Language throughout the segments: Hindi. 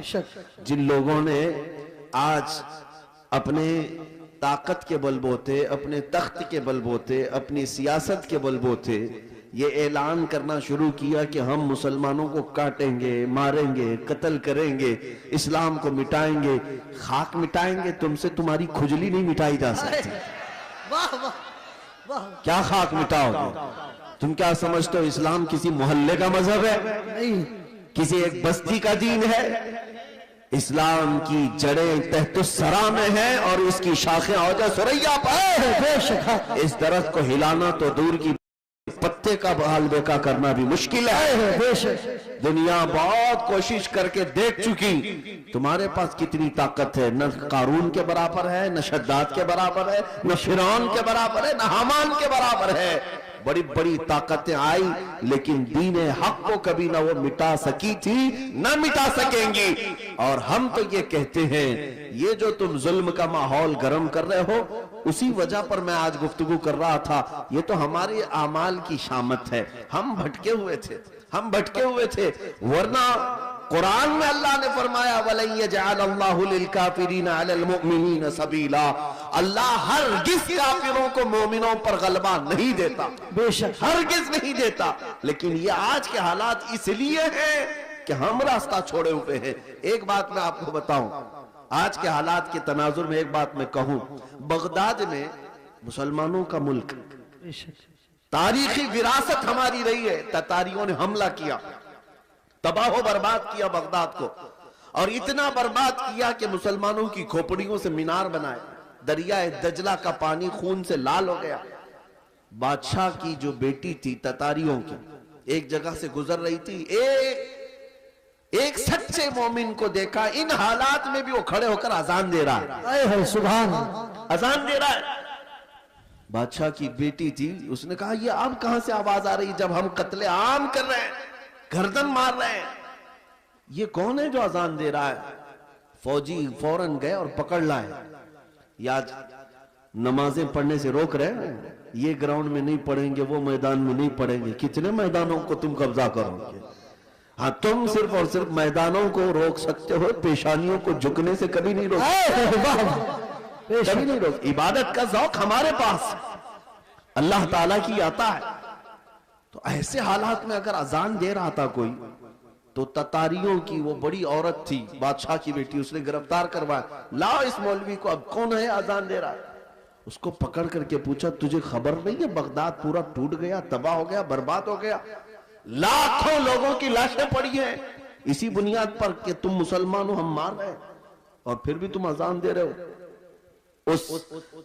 जिन लोगों ने आज अपने ताकत के बलबूते, अपने तख्त के बलबूते, अपनी सियासत के बलबूते ये ऐलान करना शुरू किया कि हम मुसलमानों को काटेंगे, मारेंगे, कत्ल करेंगे, इस्लाम को मिटाएंगे, खाक मिटाएंगे, तुमसे तुम्हारी खुजली नहीं मिटाई जा सकती। वाह वाह वाह। क्या खाक मिटाओगे? तुम क्या समझते हो इस्लाम किसी मोहल्ले का मजहब है? नहीं, किसी एक बस्ती का दीन है? इस्लाम की जड़ें तहतुस्सरा में है और इसकी शाखें औजा सुरैया पर। इस दरख्त को हिलाना तो दूर की, पत्ते का बहाल बेका करना भी मुश्किल है। दुनिया बहुत कोशिश करके देख चुकी, तुम्हारे पास कितनी ताकत है, न कारून के बराबर है, न शद्दाद के बराबर है, न फिरौन के बराबर है, न हामान के बराबर है। बड़ी बड़ी ताकतें आई लेकिन दीन हक को कभी ना वो मिटा सकी थी, ना मिटा सकेंगी। और हम तो ये कहते हैं, ये जो तुम जुल्म का माहौल गर्म कर रहे हो, उसी वजह पर मैं आज गुफ्तगू कर रहा था। ये तो हमारे अमाल की शामत है। हम भटके हुए थे, हम भटके हुए थे, वरना कुरान में अल्लाह ने फरमाया वलन यजअलल्लाहु लिलकाफिरीना अलल मुमिनीना सबीला। अल्लाह हरगिज़ काफिरों को मोमिनों पर गलबा नहीं देता, बेशक हरगिज़ नहीं देता। लेकिन ये आज के हालात इसलिए हैं कि हम रास्ता छोड़े हुए हैं। एक बात मैं आपको बताऊं, आज के हालात के तनाजुर में एक बात मैं कहूं, बगदाद में मुसलमानों का मुल्क, तारीखी विरासत हमारी रही है। ततारियों ने हमला किया, तबाह बर्बाद किया बगदाद को, और इतना बर्बाद किया कि मुसलमानों की खोपड़ियों से मीनार बनाए। दरियाए दजला का पानी खून से लाल हो गया। बादशाह की जो बेटी थी ततारियों की, एक जगह से गुजर रही थी, एक सच्चे मोमिन को देखा, इन हालात में भी वो खड़े होकर अजान दे रहा है। सुभान, अजान दे रहा है। बादशाह की बेटी थी, उसने कहा ये अब कहां से आवाज आ रही जब हम कत्ले आम कर रहे हैं, गर्दन मार रहे हैं, ये कौन है जो अजान दे रहा है? फौजी फौरन गए और पकड़ लाए। या नमाजें पढ़ने से रोक रहे हैं, ये ग्राउंड में नहीं पढ़ेंगे, वो मैदान में नहीं पढ़ेंगे। कितने मैदानों को तुम कब्जा करोगे? हाँ, तुम सिर्फ और सिर्फ मैदानों को रोक सकते हो, पेशानियों को झुकने से कभी नहीं रोक, कभी नहीं रोक। इबादत का ज़ौक़ हमारे पास अल्लाह ताला की आता है। तो ऐसे हालात में अगर अजान दे रहा था कोई, तो ततारियों की वो बड़ी औरत थी, बादशाह की बेटी, उसने गिरफ्तार करवाया। लाओ इस मौलवी को, अब कौन है अजान दे रहा है? उसको पकड़ करके पूछा, तुझे खबर नहीं है बगदाद पूरा टूट गया, तबाह हो गया, बर्बाद हो गया, लाखों लोगों की लाशें पड़ी हैं, इसी बुनियाद पर कि तुम मुसलमान हो, हम मार रहे हैं, और फिर भी तुम अजान दे रहे हो। उस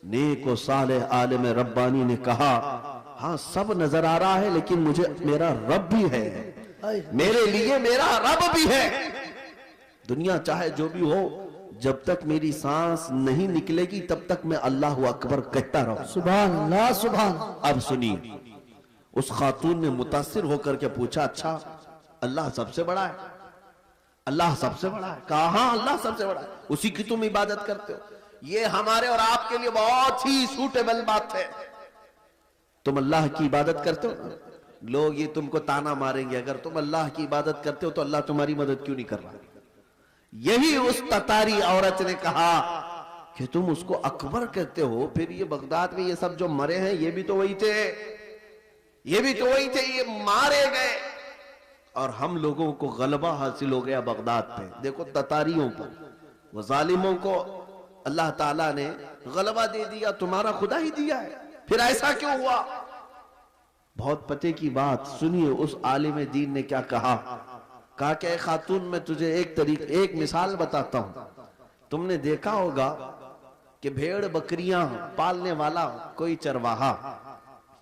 नेक व सालेह आलिम रब्बानी ने कहा, हाँ सब नजर आ रहा है, लेकिन मुझे मेरा रब भी है, मेरे लिए मेरा रब भी है। दुनिया चाहे जो भी हो, जब तक मेरी सांस नहीं निकलेगी तब तक मैं अल्लाह अकबर कहता रहूं। सुभान अल्लाह, सुभान। अब सुनिए, उस खातून ने मुतासिर होकर के पूछा, अच्छा अल्लाह सबसे बड़ा है? अल्लाह सबसे बड़ा है? कहा हाँ अल्लाह सबसे बड़ा है, उसी की तुम इबादत करते हो। ये हमारे और आपके लिए बहुत ही सूटेबल बात है। तुम अल्लाह की इबादत करते हो, लोग ये तुमको ताना मारेंगे, अगर तुम अल्लाह की इबादत करते हो तो अल्लाह तुम्हारी मदद क्यों नहीं कर रहा? यही उस ततारी औरत ने कहा कि तुम उसको अकबर कहते हो, फिर ये बगदाद में ये सब जो मरे हैं ये भी तो वही थे, ये भी तो वही थे, ये मारे गए और हम लोगों को गलबा हासिल हो गया बगदाद पे। देखो ततारियों पर, वो जालिमों को अल्लाह ताला ने गलबा दे दिया, तुम्हारा खुदा ही दिया है, फिर ऐसा क्यों हुआ? बहुत पते की बात सुनिए, उस आलिम दीन ने क्या कहा कि एक खातून, मैं तुझे एक मिसाल बताता हूं। तुमने देखा होगा कि भेड़ बकरियां पालने वाला कोई चरवाहा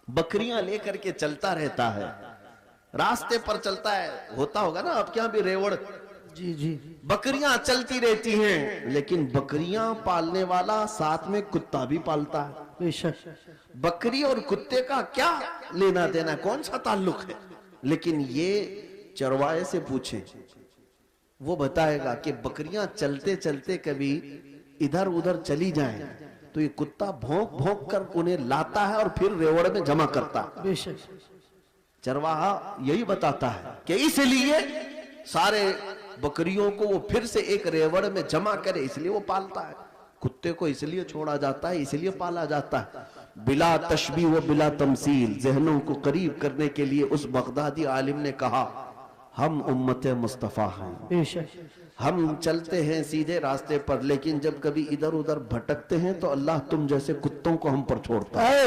बकरियां लेकर के चलता रहता है, रास्ते पर चलता है, होता होगा ना आपके यहां भी रेवड़, जी जी, बकरियां चलती रहती हैं, लेकिन बकरियां पालने वाला साथ में कुत्ता भी पालता है। बेशक बकरी और कुत्ते का क्या लेना देना, कौन सा ताल्लुक है? लेकिन ये चरवाहे से पूछे, वो बताएगा कि बकरियां चलते चलते कभी इधर उधर चली जाएं, तो ये कुत्ता भौंक भौंक कर उन्हें लाता है और फिर रेवड़ में जमा करता है। बेशक चरवाहा यही बताता है कि इसलिए सारे बकरियों को वो फिर से एक रेवड़ में जमा करे, इसलिए वो पालता है। कुत्ते को इसलिए छोड़ा जाता है, इसलिए पाला जाता है। बिला तशबीह व बिला तमसील, जहनों को करीब करने के लिए उस बगदादी आलिम ने कहा, हम उम्मत मुस्तफ़ा हैं, हम चलते हैं सीधे रास्ते पर, लेकिन जब कभी इधर उधर भटकते हैं तो अल्लाह तुम जैसे कुत्तों को हम पर छोड़ता है,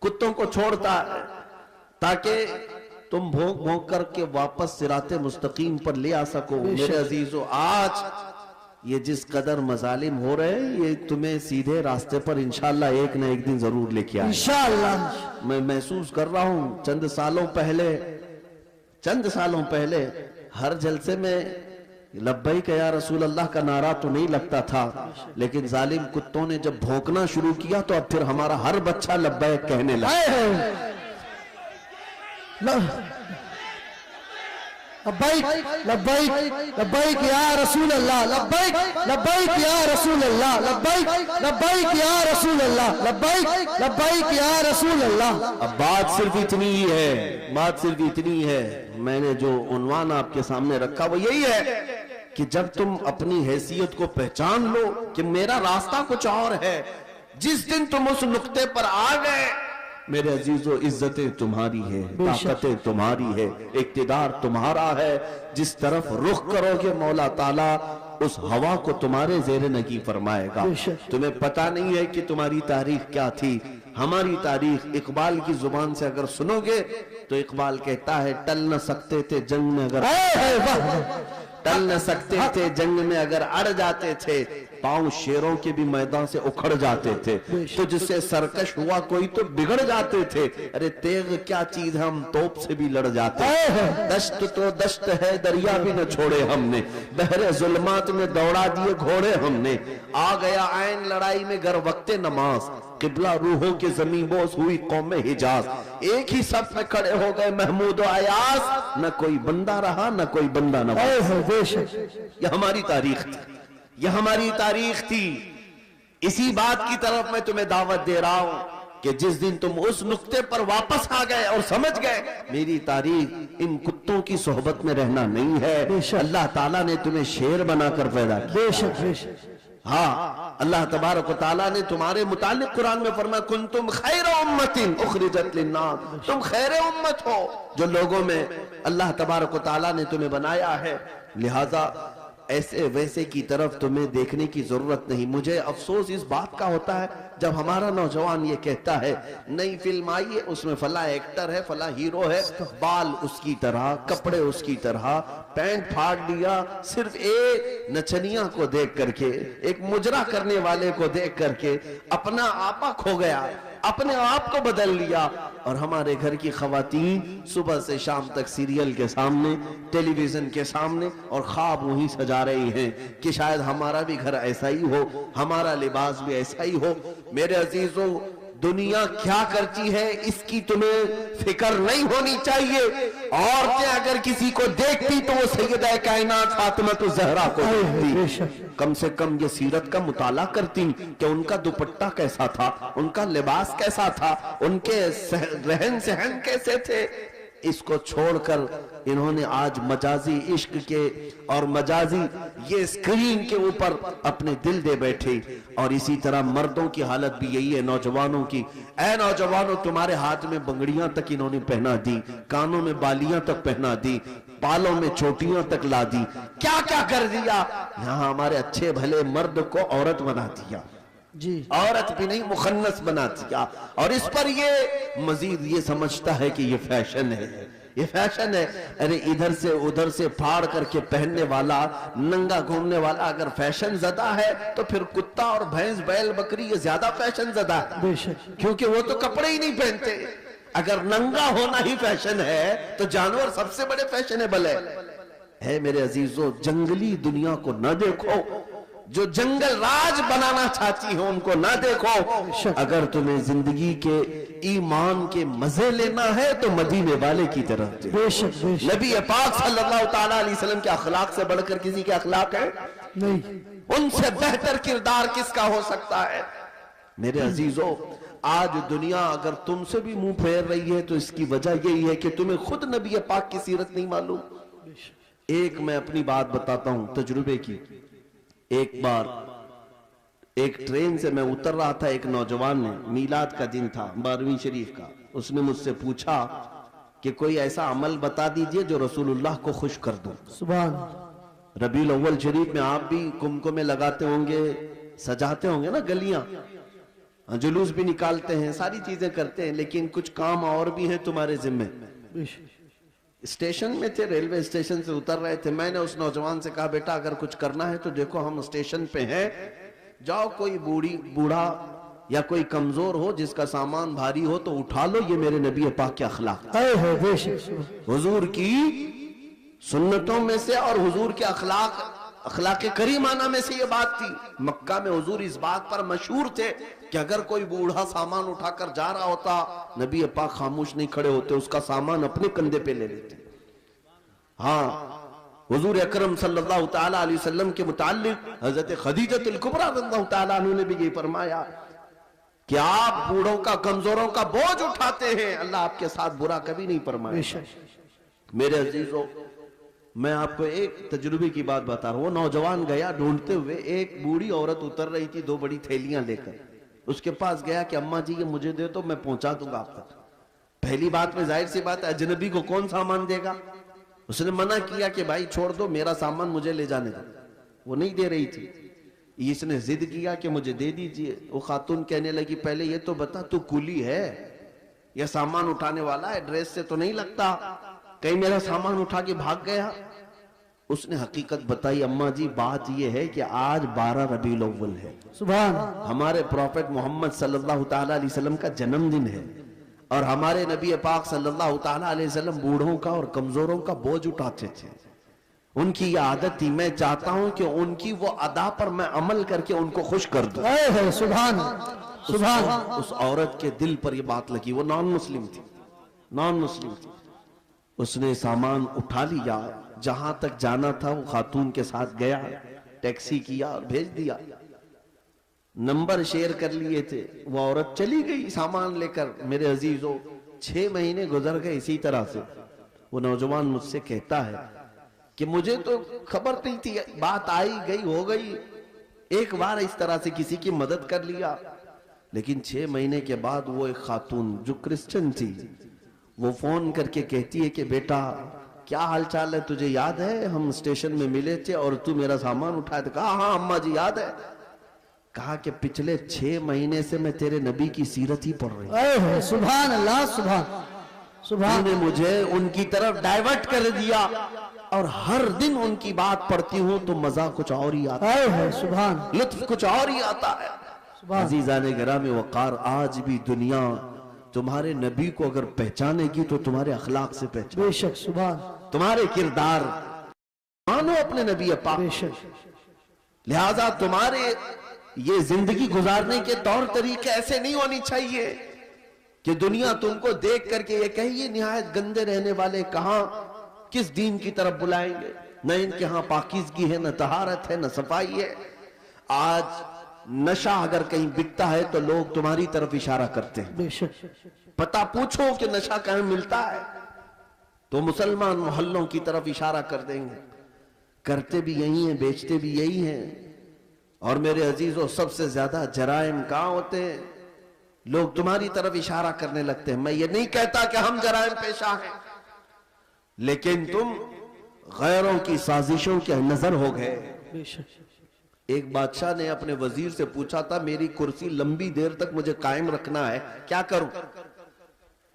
कुत्तों को छोड़ता है, ताकि तुम भोंक भोंक करके वापस सिराते मुस्तकीम पर ले आ सको। मेरे अजीजों, आज ये जिस कदर मजालिम हो रहे हैं, ये तुम्हें सीधे रास्ते पर इंशाल्लाह एक न एक दिन जरूर लेके आए इंशाल्लाह। मैं महसूस कर रहा हूं, चंद सालों पहले हर जलसे में लब्बैक या रसूल अल्लाह का नारा तो नहीं लगता था, लेकिन जालिम कुत्तों ने जब भौंकना शुरू किया तो अब फिर हमारा हर बच्चा लब्बैक कहने लगा। लब्बैक लब्बैक लब्बैक या रसूल अल्लाह, लब्बैक लब्बैक या रसूल अल्लाह, लब्बैक लब्बैक या रसूल अल्लाह, लब्बैक लब्बैक या रसूल अल्लाह। अब बात सिर्फ इतनी ही है, बात सिर्फ इतनी है। मैंने जो उन्वान आपके सामने रखा वो यही है कि जब तुम अपनी हैसियत को पहचान लो कि मेरा रास्ता कुछ और है, जिस दिन तुम उस नुक्ते पर आ गए, मेरे अजीजों, इज्जतें तुम्हारी है, ताकतें तुम्हारी है, इक्तिदार तुम्हारा है। जिस तरफ रुख करोगे मौला ताला उस हवा को तुम्हारे ज़ेरे नगी फरमाएगा। तुम्हें पता नहीं है कि तुम्हारी तारीख क्या थी। हमारी तारीख इकबाल की जुबान से अगर सुनोगे तो इकबाल कहता है, टल न सकते थे जंग में अगर टल न सकते थे जंग में अगर अड़ जाते थे, पांव शेरों के भी मैदान से उखड़ जाते थे, तो जिससे सरकश हुआ कोई तो बिगड़ जाते थे। अरे तेग क्या चीज, हम तोप से भी लड़ जाते। दश्त तो दश्त है, दरिया भी न छोड़े हमने, बहरे जुल्मात में दौड़ा दिए घोड़े हमने। आ गया आयन लड़ाई में गर वक्ते नमाज, किबला रूहों के जमीन बोस हुई कौम हिजाज। एक ही सफ में खड़े हो गए महमूद और अयास, न कोई बंदा रहा न कोई बंदा न। यह हमारी तारीख थी, यह हमारी तारीख थी। इसी बात की तरफ मैं तुम्हें दावत दे रहा हूं कि जिस दिन तुम उस नुक्ते पर वापस आ गए और समझ गए मेरी तारीख इन कुत्तों की सोहबत में रहना नहीं है, अल्लाह ताला ने तुम्हें शेर बनाकर पैदा किया। हाँ, अल्लाह तबारक व तआला ने तुम्हारे मुतालिक कुरान में फरमाया, कुंतुम खैर उम्मतिन उखरिजत लिन्नास, तुम खैर उम्मत हो जो लोगों में अल्लाह तबारक व तआला ने तुम्हें बनाया है। लिहाजा ऐसे वैसे की तरफ तुम्हें देखने की जरूरत नहीं। मुझे अफसोस इस बात का होता है जब हमारा नौजवान ये कहता है, नई फिल्म आई है उसमें फला एक्टर है, फला हीरो है, बाल उसकी तरह, कपड़े उसकी तरह, पैंट फाड़ लिया, सिर्फ एक नचनिया को देख करके, एक मुजरा करने वाले को देख करके अपना आपा खो गया, अपने आप को बदल लिया। और हमारे घर की खवातीन सुबह से शाम तक सीरियल के सामने, टेलीविजन के सामने, और ख्वाब वही सजा रही हैं कि शायद हमारा भी घर ऐसा ही हो, हमारा लिबास भी ऐसा ही हो। मेरे अजीजों, दुनिया क्या करती है इसकी तुम्हें फिक्र नहीं होनी चाहिए। औरतें अगर किसी को देखती तो वो सैयदा कायनात फातिमा ज़हरा को देखती, कम से कम ये सीरत का मुताला करती कि उनका दुपट्टा कैसा था, उनका लिबास कैसा था, उनके रहन सहन कैसे थे। इसको छोड़कर इन्होंने आज मजाजी इश्क के और मजाजी ये स्क्रीन के ऊपर अपने दिल दे बैठे। और इसी तरह मर्दों की हालत भी यही है, नौजवानों की। ऐ नौजवानों, तुम्हारे हाथ में बंगड़ियां तक इन्होंने पहना दी, कानों में बालियां तक पहना दी, बालों में चोटियां तक ला दी, क्या क्या कर दिया। यहाँ हमारे अच्छे भले मर्द को औरत बना दिया जी, औरत भी नहीं मुखन्नस बना दिया। और इस पर ये मजीद ये समझता है कि ये फैशन है, ये फैशन है। अरे इधर से उधर से फाड़ करके पहनने वाला, नंगा घूमने वाला अगर फैशन ज़दा है तो फिर कुत्ता और भैंस बैल बकरी ये ज्यादा फैशन ज़दा है, क्योंकि वो तो कपड़े ही नहीं पहनते। अगर नंगा होना ही फैशन है तो जानवर सबसे बड़े फैशनेबल है। मेरे अजीजों, जंगली दुनिया को न देखो, जो जंगल राज बनाना चाहती हो उनको ना देखो। अगर तुम्हें जिंदगी के ईमान के मजे लेना है तो मदीने वाले की तरफ नबी पाक सल्लल्लाहु ताला अलैहि वसल्लम के अखलाक से बढ़कर किसी के अखलाक है नहीं, उनसे बेहतर किरदार किसका हो सकता है। मेरे अजीजों, आज दुनिया अगर तुमसे भी मुंह फेर रही है तो इसकी वजह यही है कि तुम्हें खुद नबी पाक की सीरत नहीं मालूम। एक मैं अपनी बात बताता हूं तजुर्बे की। एक बार एक ट्रेन से मैं उतर रहा था, एक नौजवान ने, मीलाद का दिन था 12वीं शरीफ का, उसने मुझसे पूछा कि कोई ऐसा अमल बता दीजिए जो रसूलुल्लाह को खुश कर दो। सुभान। रबीउल अव्वल शरीफ में आप भी कुमकुमे लगाते होंगे, सजाते होंगे ना गलियां, जुलूस भी निकालते हैं, सारी चीजें करते हैं, लेकिन कुछ काम और भी हैं तुम्हारे जिम्मे। स्टेशन में थे, रेलवे स्टेशन से उतर रहे थे, मैंने उस नौजवान से कहा बेटा अगर कुछ करना है तो देखो हम स्टेशन पे हैं, जाओ कोई बूढ़ा या कोई कमजोर हो जिसका सामान भारी हो तो उठा लो, ये मेरे नबी पाक के अखलाक, हुजूर की सुन्नतों में से और हुजूर के अखलाक करीमाना में से ये बात थी। मक्का में हुजूर इस बात पर मशहूर थे कि अगर कोई बूढ़ा सामान उठाकर जा रहा होता, नबी पाक खामोश नहीं खड़े होते, उसका सामान अपने कंधे पे ले लेते। हाँ, हुजूर अकरम सल्लल्लाहु तआला अलैहि वसल्लम के मुताल्लिक हजरत खदीजतुल कुबरा रज़ियल्लाहु तआला अन्हा ने भी ये फरमाया कि आप बूढ़ों का, कमजोरों का बोझ उठाते हैं, अल्लाह आपके साथ बुरा कभी नहीं फरमाएगा। मेरे अजीजों, मैं आपको एक तजुर्बे की बात बता रहा हूं। वो नौजवान गया ढूंढते हुए, एक बूढ़ी औरत उतर रही थी 2 बड़ी थैलियां लेकर, उसके पास गया कि अम्मा जी ये मुझे दे तो मैं पहुंचा दूंगा आप तक। पहली बात में जाहिर सी बात है अजनबी को कौन सामान देगा। उसने मना किया कि भाई छोड़ दो, मेरा सामान मुझे ले जाने दो। वो नहीं दे रही थी, इसने जिद किया कि मुझे दे दीजिए। वो खातून कहने लगी पहले ये तो बता तू कुली है या सामान उठाने वाला है, ड्रेस से तो नहीं लगता, कहीं मेरा सामान उठा के भाग गया। उसने हकीकत बताई, अम्मा जी बात यह है कि आज 12 रबीउल अव्वल है, सुभान, हमारे प्रॉफेट मोहम्मद सल्लल्लाहु तआला अलैहि वसल्लम का जन्मदिन है, और हमारे नबी पाक सल्लल्लाहु तआला अलैहि वसल्लम बूढ़ों का और कमजोरों का बोझ उठाते थे। उनकी ये आदत थी, मैं चाहता हूं कि उनकी वो अदा पर मैं अमल करके उनको खुश कर दूं। सुभान सुभान। उस औरत के दिल पर ये बात लगी। वो नॉन मुस्लिम थी, नॉन मुस्लिम थी। उसने सामान उठा लिया, जहां तक जाना था वो खातून के साथ गया, टैक्सी किया और भेज दिया। नंबर शेयर कर लिए थे, वो औरत चली गई सामान लेकर। मेरे अजीजों, 6 महीने गुजर गए इसी तरह से। वो नौजवान मुझसे कहता है कि मुझे तो खबर नहीं थी, बात आई गई हो गई, एक बार इस तरह से किसी की मदद कर लिया, लेकिन 6 महीने के बाद वो एक खातून जो क्रिश्चियन थी, वो फोन करके कहती है कि बेटा क्या हालचाल है, तुझे याद है हम स्टेशन में मिले थे और तू मेरा सामान उठाया था। कहा हाँ अम्मा जी याद है। कहा कि पिछले 6 महीने से मैं तेरे नबी की सीरत ही पढ़ रही हूं। सुभान अल्लाह, सुभान सुभान। ने मुझे उनकी तरफ डाइवर्ट कर दिया और हर दिन उनकी बात पढ़ती हूँ तो मजा कुछ और ही आता है, सुभान, लुत्फ कुछ और ही आता है। अजीज़ाने गिरामी वक़ार, आज भी दुनिया तुम्हारे नबी को अगर पहचानेगी तो तुम्हारे अखलाक से पहचान, बेशक, सुभान, तुम्हारे किरदार मानो अपने नबी पाक, बेशक। लिहाजा तुम्हारे ये जिंदगी गुजारने के तौर तरीके ऐसे नहीं होनी चाहिए कि दुनिया तुमको देख करके ये कहे ये निहायत गंदे रहने वाले कहां किस दीन की तरफ बुलाएंगे। न इनके यहाँ पाकीज़गी है, न तहारत है, न सफाई है। आज नशा अगर कहीं बिकता है तो लोग तुम्हारी तरफ इशारा करते हैं, बेशक। पता पूछो कि नशा कहाँ मिलता है तो मुसलमान मोहल्लों की तरफ इशारा कर देंगे। करते भी यही हैं, बेचते भी यही हैं। और मेरे अजीजों, सबसे ज्यादा जराइम कहाँ होते हैं? लोग तुम्हारी तरफ इशारा करने लगते हैं। मैं ये नहीं कहता कि हम जराइम पेशा हैं, लेकिन तुम गैरों की साजिशों के नजर हो गए। एक बादशाह ने अपने वजीर से पूछा था, मेरी कुर्सी लंबी देर तक मुझे कायम रखना है, क्या करूं?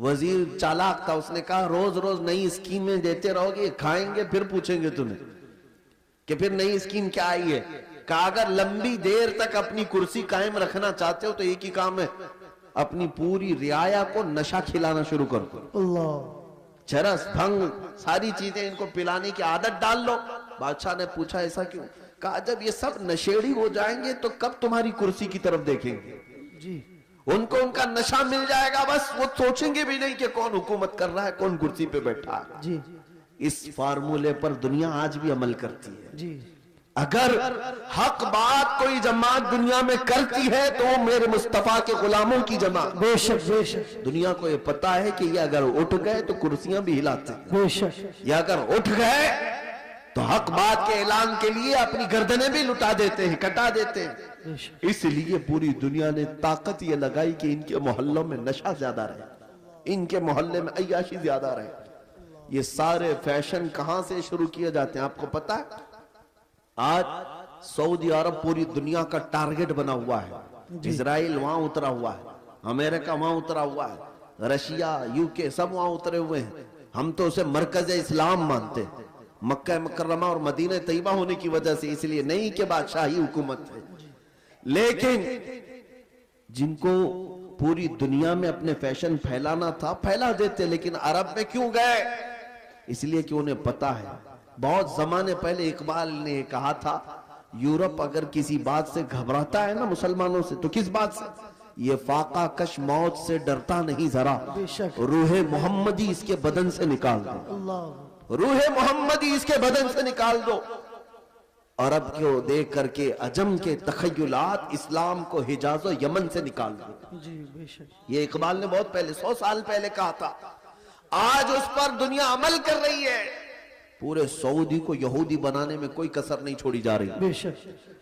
वजीर चालाक था, उसने कहा रोज रोज नई स्कीमें देते रहोगे, खाएंगे फिर पूछेंगे तुम्हें कि फिर नई स्कीम क्या आई है। कहा अगर लंबी देर तक अपनी कुर्सी कायम रखना चाहते हो तो एक ही काम है, अपनी पूरी रियाया को नशा खिलाना शुरू कर दो। अल्लाह, चरस, भंग, सारी चीजें इनको पिलाने की आदत डाल लो। बादशाह ने पूछा ऐसा क्यों? कहा जब ये सब नशेड़ी हो जाएंगे तो कब तुम्हारी कुर्सी की तरफ देखेंगे जी। उनको उनका नशा मिल जाएगा, बस वो सोचेंगे भी नहीं कि कौन हुकूमत कर रहा है, कौन कुर्सी पे बैठा है जी। इस फार्मूले पर दुनिया आज भी अमल करती है जी। अगर हक बात कोई जमात दुनिया में करती है तो वो मेरे मुस्तफा के गुलामों की जमात, बेशक बेशक। दुनिया को ये पता है कि ये अगर उठ गए तो कुर्सियां भी हिलाते हैं, बेशक। ये अगर उठ गए तो हक बात के ऐलान के लिए अपनी गर्दनें भी लुटा देते हैं, कटा देते हैं। बेशक इसलिए पूरी दुनिया ने ताकत ये लगाई कि इनके मोहल्लों में नशा ज्यादा रहे, इनके मोहल्ले में अय्याशी ज्यादा रहे। ये सारे फैशन कहां से शुरू किए जाते हैं आपको पता है? आज सऊदी अरब पूरी दुनिया का टारगेट बना हुआ है। इजराइल वहां उतरा हुआ है, अमेरिका वहां उतरा हुआ है, रशिया, यूके सब वहां उतरे हुए हैं। हम तो उसे मरकज इस्लाम मानते हैं, मक्का मुकर्रमा और मदीना तैयबा होने की वजह से, इसलिए नहीं के बादशाही हुकूमत है। लेकिन जिनको पूरी दुनिया में अपने फैशन फैलाना था फैला देते, लेकिन अरब में क्यों गए? इसलिए कि उन्हें पता है, बहुत जमाने पहले इकबाल ने कहा था, यूरोप अगर किसी बात से घबराता है ना मुसलमानों से, तो किस बात से? ये फाका कश मौत से डरता नहीं जरा, रूहे मोहम्मदी इसके बदन से निकाल दो, रूहे मोहम्मदी इसके बदन से निकाल दो। अरब को देख करके अजम के तखय्युलात इस्लाम को हिजाज और यमन से निकाल दो। जी बेशक ये इकबाल ने बहुत पहले 100 साल पहले कहा था। आज उस पर दुनिया अमल कर रही है। पूरे सऊदी को यहूदी बनाने में कोई कसर नहीं छोड़ी जा रही। बेशक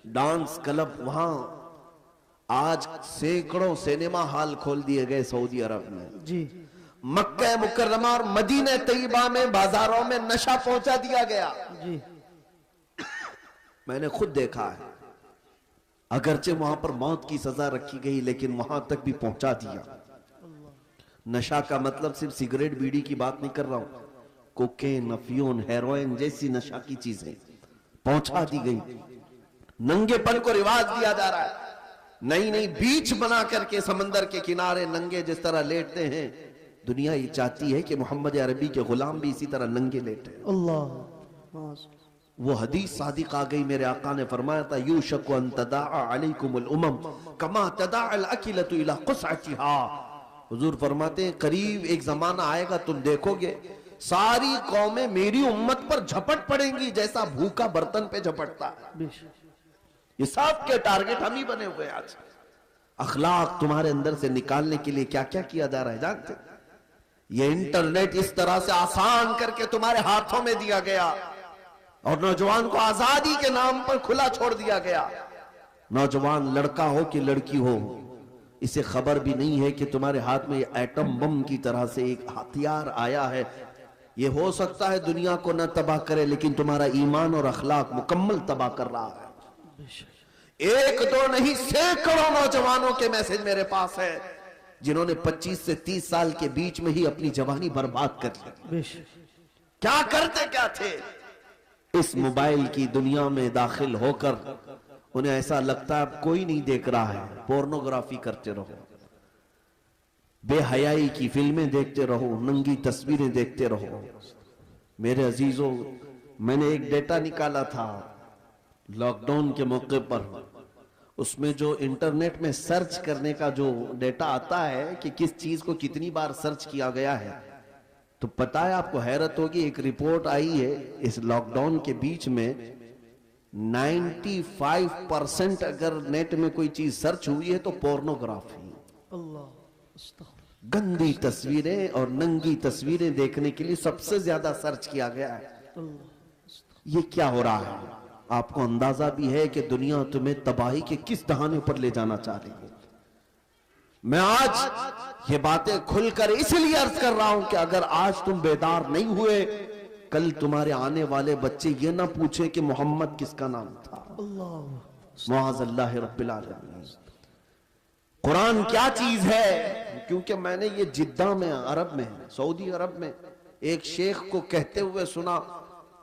डांस क्लब वहां आज सैकड़ों सिनेमा हॉल खोल दिए गए सऊदी अरब में। जी मक्का मुकर्रमा और मदीना तैयबा में बाजारों में नशा पहुंचा दिया गया। जी मैंने खुद देखा है, अगरचे वहां पर मौत की सजा रखी गई, लेकिन वहां तक भी पहुंचा दिया। नशा का मतलब सिर्फ सिगरेट बीड़ी की बात नहीं कर रहा हूं, कोकेन, अफीम, हेरोइन जैसी नशा की चीजें पहुंचा दी गई। नंगेपन को रिवाज दिया जा रहा है। नई नई बीच बना करके समंदर के किनारे नंगे जिस तरह लेटते हैं, दुनिया ये चाहती है कि मोहम्मद अरबी के गुलाम भी इसी तरह नंगे लेटे। अल्लाह वो हदीस सादिक आ गई, मेरे आका ने फरमाया था, यूशकु अन तदाअ अलैकुमुल उमम कमा तदाअल अकिलतु इला क़ुसअतिहा। हुजूर फरमाते हैं, करीब एक जमाना आएगा, तुम देखोगे सारी कौमें मेरी उम्मत पर झपट पड़ेंगी जैसा भूखा बर्तन पे झपटता है। ये सब के टारगेट हम ही बने हुए हैं। आज अखलाक तुम्हारे अंदर से निकालने के लिए क्या क्या किया जा रहा है जानते? ये इंटरनेट इस तरह से आसान करके तुम्हारे हाथों में दिया गया और नौजवान को आजादी के नाम पर खुला छोड़ दिया गया। नौजवान लड़का हो कि लड़की हो, इसे खबर भी नहीं है कि तुम्हारे हाथ में एटम बम की तरह से एक हथियार आया है। ये हो सकता है दुनिया को न तबाह करे, लेकिन तुम्हारा ईमान और अखलाक मुकम्मल तबाह कर रहा है। एक दो नहीं, सैकड़ों नौजवानों के मैसेज मेरे पास है जिन्होंने 25 से 30 साल के बीच में ही अपनी जवानी बर्बाद कर ली। क्या करते क्या थे? इस मोबाइल की दुनिया में दाखिल होकर उन्हें ऐसा लगता है अब कोई नहीं देख रहा है, पोर्नोग्राफी करते रहो, बेहयाई की फिल्में देखते रहो, नंगी तस्वीरें देखते रहो। मेरे अजीजों, मैंने एक डेटा निकाला था लॉकडाउन के मौके पर, उसमें जो इंटरनेट में सर्च करने का जो डेटा आता है कि किस चीज को कितनी बार सर्च किया गया है, तो पता है आपको, हैरत होगी, एक रिपोर्ट आई है इस लॉकडाउन के बीच में 95% अगर नेट में कोई चीज सर्च हुई है तो पोर्नोग्राफी, गंदी तस्वीरें और नंगी तस्वीरें देखने के लिए सबसे ज्यादा सर्च किया गया है। ये क्या हो रहा है? आपको अंदाजा भी है कि दुनिया तुम्हें तबाही के किस दहाने पर ले जाना चाह रही है। मैं आज ये बातें खुलकर इसलिए अर्ज कर रहा हूं कि अगर आज तुम बेदार नहीं हुए, कल तुम्हारे आने वाले बच्चे ये ना पूछे कि मोहम्मद किसका नाम था। मुआज़ल्लाह रब्बिल आलमीन। कुरान क्या चीज है? क्योंकि मैंने ये जिद्दा में, अरब में, सऊदी अरब में एक शेख को कहते हुए सुना,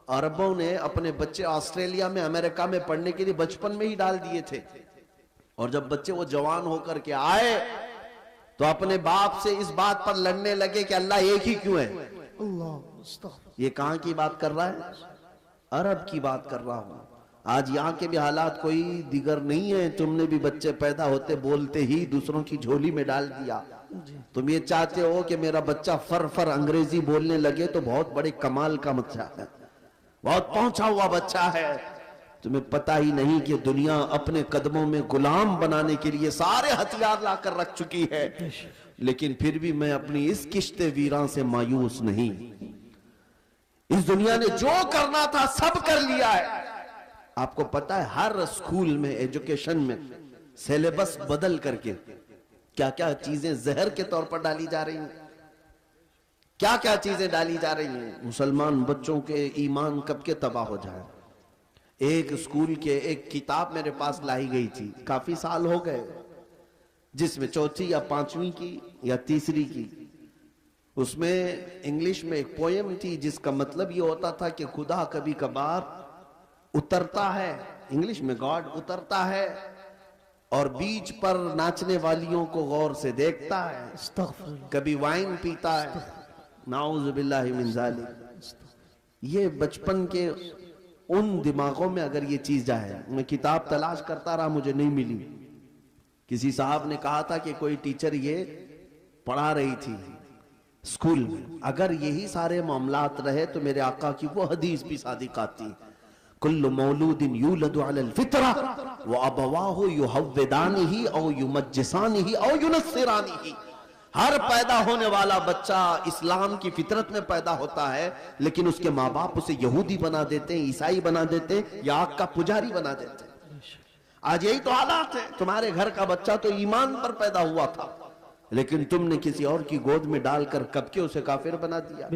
अरबों ने अपने बच्चे ऑस्ट्रेलिया में, अमेरिका में पढ़ने के लिए बचपन में ही डाल दिए थे, और जब बच्चे वो जवान होकर के आए तो अपने बाप से इस बात पर लड़ने लगे कि अल्लाह एक ही क्यों है। ये कहां की बात कर रहा है? अरब की बात कर रहा हूं। आज यहाँ के भी हालात कोई दिगर नहीं है। तुमने भी बच्चे पैदा होते बोलते ही दूसरों की झोली में डाल दिया। तुम ये चाहते हो कि मेरा बच्चा फर अंग्रेजी बोलने लगे तो बहुत बड़े कमाल का बच्चा है, बहुत पहुंचा हुआ बच्चा है। तुम्हें पता ही नहीं कि दुनिया अपने कदमों में गुलाम बनाने के लिए सारे हथियार लाकर रख चुकी है। लेकिन फिर भी मैं अपनी इस किश्ते वीरान से मायूस नहीं। इस दुनिया ने जो करना था सब कर लिया है। आपको पता है हर स्कूल में, एजुकेशन में सिलेबस बदल करके क्या क्या चीजें जहर के तौर पर डाली जा रही हैं, क्या क्या चीजें डाली जा रही हैं। मुसलमान बच्चों के ईमान कब के तबाह हो जाए। एक स्कूल के एक किताब मेरे पास लाई गई थी, काफी साल हो गए, जिसमें चौथी या पांचवी की या तीसरी की, उसमें इंग्लिश में एक पोयम थी जिसका मतलब ये होता था कि खुदा कभी कभार उतरता है, इंग्लिश में गॉड उतरता है और बीच पर नाचने वालियों को गौर से देखता है, कभी वाइन पीता है, नाउज़ बिल्लाहि मिन ज़ालिक। ये बचपन के उन दिमागों में अगर ये चीज जाए, मैं किताब तलाश करता रहा, मुझे नहीं मिली। किसी साहब ने कहा था कि कोई टीचर ये पढ़ा रही थी स्कूल में, अगर यही सारे मामलात रहे तो मेरे आका की वो हदीस भी सादिक आती, कुल्लु मौलूदिन यूलदु अलल फितरा व अबवाहु युहव्विदानिही औ युमज्जिसानिही औ युनस्सिरानिही। हर पैदा होने वाला बच्चा इस्लाम की फितरत में पैदा होता है, लेकिन उसके माँ बाप उसे यहूदी बना देते हैं, ईसाई बना देते हैं, या आग का पुजारी बना देते हैं। आज यही तो हालात है। तुम्हारे घर का बच्चा तो ईमान पर पैदा हुआ था, लेकिन तुमने किसी और की गोद में डालकर कब के उसे काफिर बना दिया।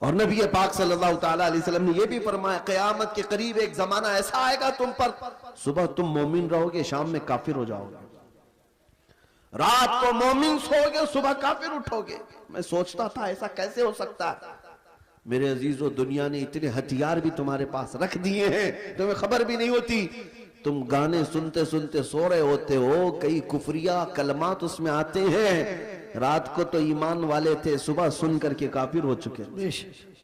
और नबी पाक सल्लल्लाहु ताला अलैहि वसल्लम ने यह भी फरमाया, क़यामत के करीब एक जमाना ऐसा आएगा तुम पर, सुबह तुम मोमिन रहोगे, शाम में काफिर हो जाओगे, रात को मोमिन सोओगे, सुबह काफिर उठोगे। मैं सोचता था ऐसा कैसे हो सकता है। मेरे अजीजों, दुनिया ने इतने हथियार भी तुम्हारे पास रख दिए हैं, तुम्हें खबर भी नहीं होती। तुम गाने सुनते सुनते सो रहे होते हो, कई कुफरिया कलमात उसमें आते हैं, रात को तो ईमान वाले थे, सुबह सुन करके काफिर हो चुके।